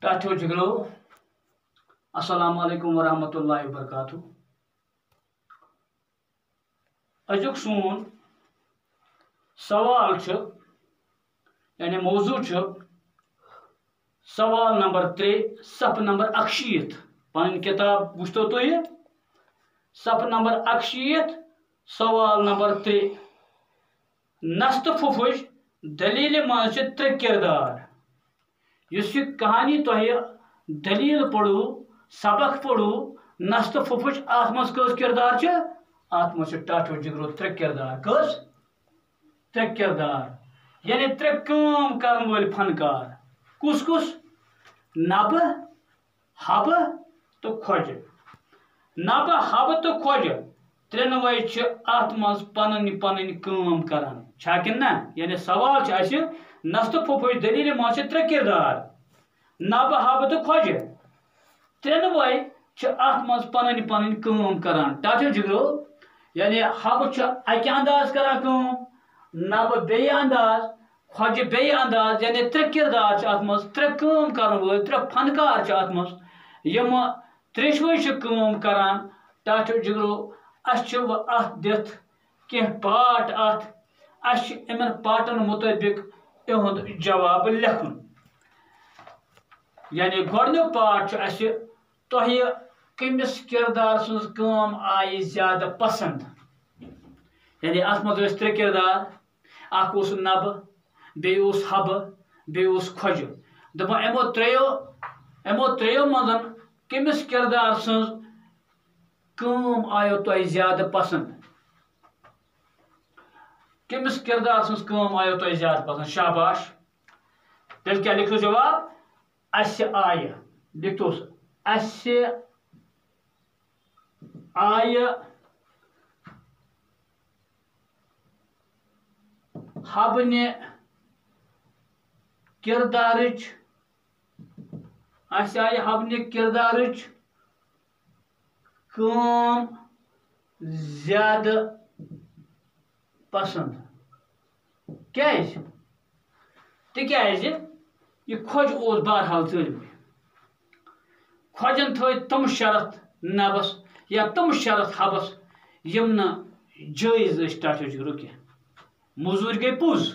टाठो जिगरो अस्सलाम वालेकुम वरहमतुल्लाहि वबरकातुहू। अजुक सून सवाल यानी मौजू सवाल नंबर 3 सफ नंबर 61 पन किताब वुचतो तुह सफ नंबर 61 सवाल नंबर 3 नस्त फुफुज दलील मज 3 किरदार युस कहानी तुह दलील पढ़ू सबक पढ़ू नस्त फुफुज अत मज कस किरदार अत मज टाठो जिगरो 3 किरदार कस 3 किरदार यानी 3 काम करन वाल फनकार कुस कुस नब हब तो खोज नब हब तो खोज त्रेनवे अत मज पन पन काम करान छाकिन ना यानी सवाल नस्त फुफुज दलील मज 3 किरदार नब हब तो खोज त्रेनवे अत मज पन पन काम करान टाठो जिगरो यानी हब अकि अंदाज करान काम नब बे अंदाज खोज बे अंदाज यानी 3 किरदार अत मज 3 काम करन वल 3 फनकार अत मज यम त्रेशवे काम करान टाठो जिगरो अस अत दित कह पाठ अत अस इन पाठन मुताबिक इहुंद जवाब लिखन यानी गोडन्युक पाठ अस तुह कमिस किरदार सुन काम आई ज्यादा पसंद यानी अत मज 3 किरदार अख नब बे हब बे खोज दप एमो त्रो मज कमिस किरदार सुन काम आयो तुह ज्यादा पसंद कमिस किरदार सुन काम आयो तुह ज्यादा पसंद शाबाश तेल क्या लिखो जवाब अस आय लिखतोस अस आय हबने किरदारच अस आय हबने किरदारच काम ज्यादा पसंद तिक्याज यह खोज ओस बहरहाल तलम खोजन थ तम शरत नबस या तम शरत हबस यम न जायज टाठो जिगरो कह मजूर गई पुज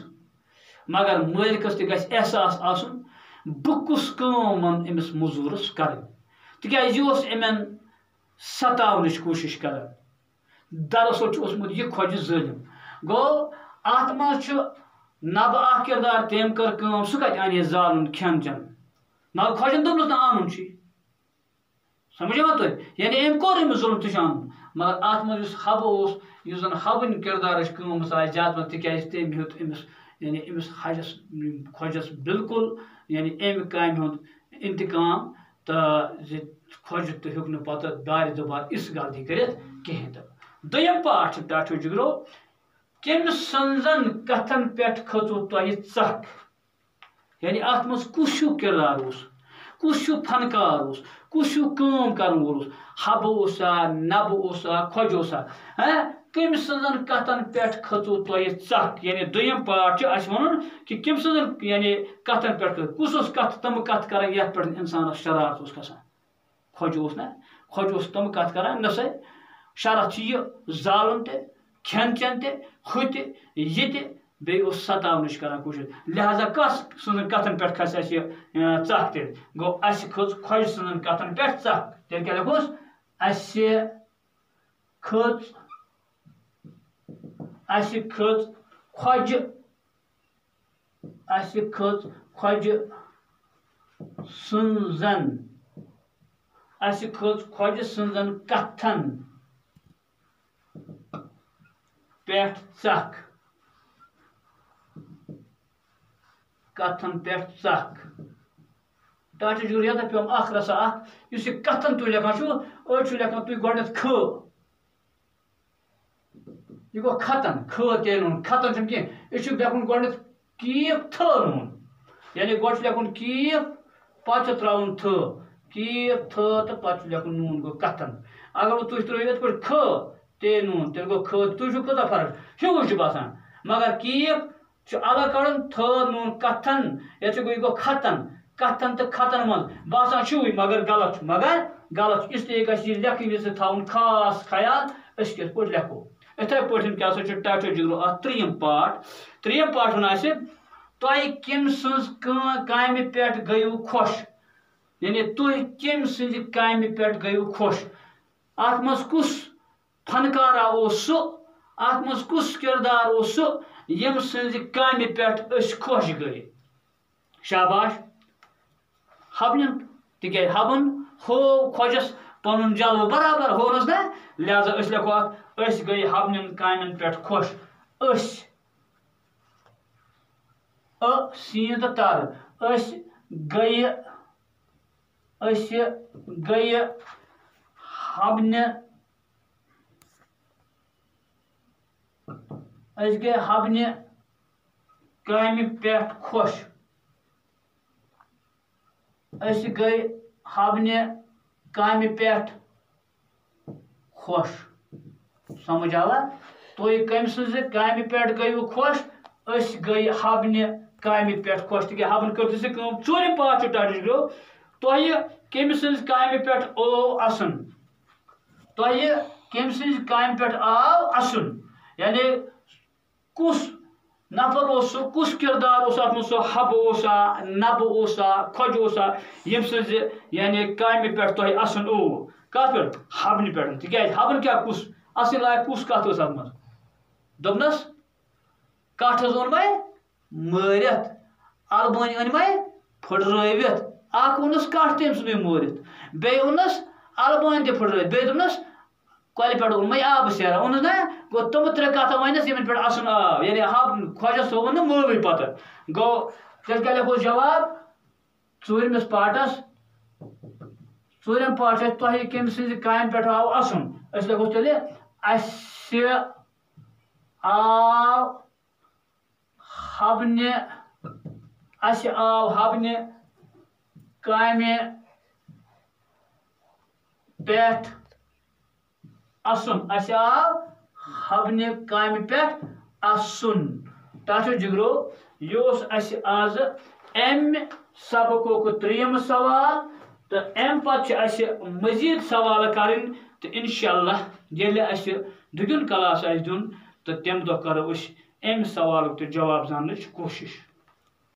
मगर मालिकस तह एहसास आसन बह कुस काम अमिस मजूरस कर तिक्याज यह इमन सतावनच कोशिश कर दरअसल ओसमुत यह खोज जालिम गो अत मज नब अ किरदार तेम कर काम सह कत अन जालन खेन चन मगर खोजन दोपनस ना आनुन समझा तुम यानी अम कोर अमिस जुल्म तह आनुन मगर अत मज हब जन हबन किरदार काम आए ज्यादा मज तिक्याज तम हेत अमिस यानी अमिस हजस खोजस बिल्कुल यानी अमि काम हुंद इंतकाम तो खोज तो हेक न पत बार दुबार इस गलती कर कहें तो दोयम पाठ टाठो जिगरो कम सन्जन कथन पे खचु तुह चख यानी अत मज कुछ किरदार कुछ फनकार कुछ काम कर वोल हब नब खोज कम सन्जन कथन पे खचु तुह चख यानी दोयम पाठ वन कि कम सन्जन यानी कथन पे कुछ कथ तम कथ कर ये पे इंसान शरारत खसान खोज ना खोज तम कथ कर न सा शरत यह जालन ते खेन चन ते हुत ये बे सतावनच कर कोशिश लिहाजा कस सुन कथन पे खस चख तेल गो अस खज खोज सुन कथन पे चख तेल क्या लिखोस अस खज खोज खोज सुनजन खोज सुनजन कथन पे चख कथन पे चख टाठो जिगरो ये पे अख रसा इस कथन तुम लेखान अड़ लेखान तुम गोड ख यह गो खतन ख तेन खतन कह यह लेखन गोड कीफ थ नून यानी गोड लेखन कीफ पत त्रावन थ कीफ थ तो पत लेखन नून गो कथन अगर तुम त्रो ये पे ख ते नून तेल गो ख तुझ कत फर्क हूँ बसान मगर कीफ अलग कड़न थ नून कथन ये गो खतन کتن تو خطن من باسان چھوئی مگر غلط اس لیے گژھِ یہ لیکھنہٕ وِزِ تھاوُن خاص خیال أسۍ کِتھ پٲٹھۍ لیکھو اِتھے پٲٹھۍ کیٛاہ سا چھُ ٹاٹو جگرو اتھ ترٛیٚیِم پارٹ ون آسہِ تۄہہِ کٔمۍ سٕنٛز کامہِ پٮ۪ٹھ گٔیِو خۄش یعنی تُہۍ کٔمۍ سٕنٛزِ کامہِ پٮ۪ٹھ گٔیِو خۄش اتھ منٛز کُس فنکارا اوس سُہ اتھ منٛز کُس کردار اوس سُہ ییٚمہِ سٕنٛزِ کامہِ پٮ۪ٹھ أسۍ خۄش گٔے شاباش حبنٮ۪ن تِکیٛازِ حبن ہوو خۄجس پنُن جلوٕ برابر ہوونس نا لہذا أسۍ لیکھو اتھ أسۍ گٔے حبنٮ۪ن کامٮ۪ن پٮ۪ٹھ خۄش أسۍ سیٖن تہٕ تر أسۍ گٔیہِ حبنہِ کامہِ پٮ۪ٹھ خۄش أسۍ گٔے حبنہِ کامہِ پٮ۪ٹھ خۄش سمجھ آوا تُہۍ کٔمۍ سٕنٛزِ کامہِ پٮ۪ٹھ گٔیِو خۄش أسۍ گٔے حبنہِ کامہِ پٮ۪ٹھ خۄش تِکیٛازِ حبن کٔر تِژھ کٲم ژوٗرِم پارٹ چھُ ٹاٹو جگرو تۄہہِ کٔمۍ سٕنٛزِ کامہِ پٮ۪ٹھ اوو اَسُن تۄہہِ کٔمۍ سٕنٛزِ کامہِ پٮ۪ٹھ آو اَسُن یعنی کُس نفر اوس سُہ کُس کردار اوس اتھ منٛز سُہ حبہٕ اوسا نبہٕ اوسا خۄجہِ اوسا ییٚمہِ سٕنٛزِ یعنی کامہِ پٮ۪ٹھ تۄہہِ اَسُن اوو کتھ پٮ۪ٹھ حبنہِ پٮ۪ٹھ تِکیٛازِ حبن کیٛاہ کُس اَسٕنۍ لایق کُس کتھ ٲس اتھ منٛز دوٚپنس کٹھ حظ اوٚن مےٚ مٲرِتھ البٲنۍ أنۍ مےٚ پھٕٹرٲوِتھ اکھ اوٚنُس کٹھ تٔمۍ سُنٛدُے مٲرِتھ بیٚیہِ اوٚنُس البٲنۍ تہِ پھٕٹرٲوِتھ بیٚیہِ دوٚپنس کۄلہِ پٮ۪ٹھ اوٚن مےٚ آبہٕ سیرا اوٚنُس نا گوٚو تِم ترٛےٚ کتھٕ ونٮ۪س یِمن پٮ۪ٹھ اَسُن آو یعنی خۄجس ہووُن نہٕ مٲوٕے پتہٕ گوٚو تیٚلہِ کیٛاہ لیکھو جواب ژوٗرمِس پارٹس ژوٗرِم پارٹ چھُ تۄہہِ کٔمۍ سٕنٛزِ کامہِ پٮ۪ٹھ آو اَسُن أسۍ لیکھو تیٚلہِ اَسہِ آو حبنہِ کامہِ پٮ۪ٹھ اَسُن اَسہِ آو حبنہِ کامہِ پٮ۪ٹھ اَسُن ٹاٹو جگرو یہِ اوس اَسہِ آزٕ اَمہِ سبقُک ترٛیٚیِم سوال تہٕ اَمہِ پتہٕ چھِ اَسہِ مزیٖد سوال کَرٕنۍ تہٕ اِنشاءاللہ ییٚلہِ اَسہِ دۄیِم کلاس آسہِ دیُن تہٕ تَمہِ دۄہ کرو أسۍ اَمہِ سوالُک تہِ جواب زاننٕچ کوٗشِش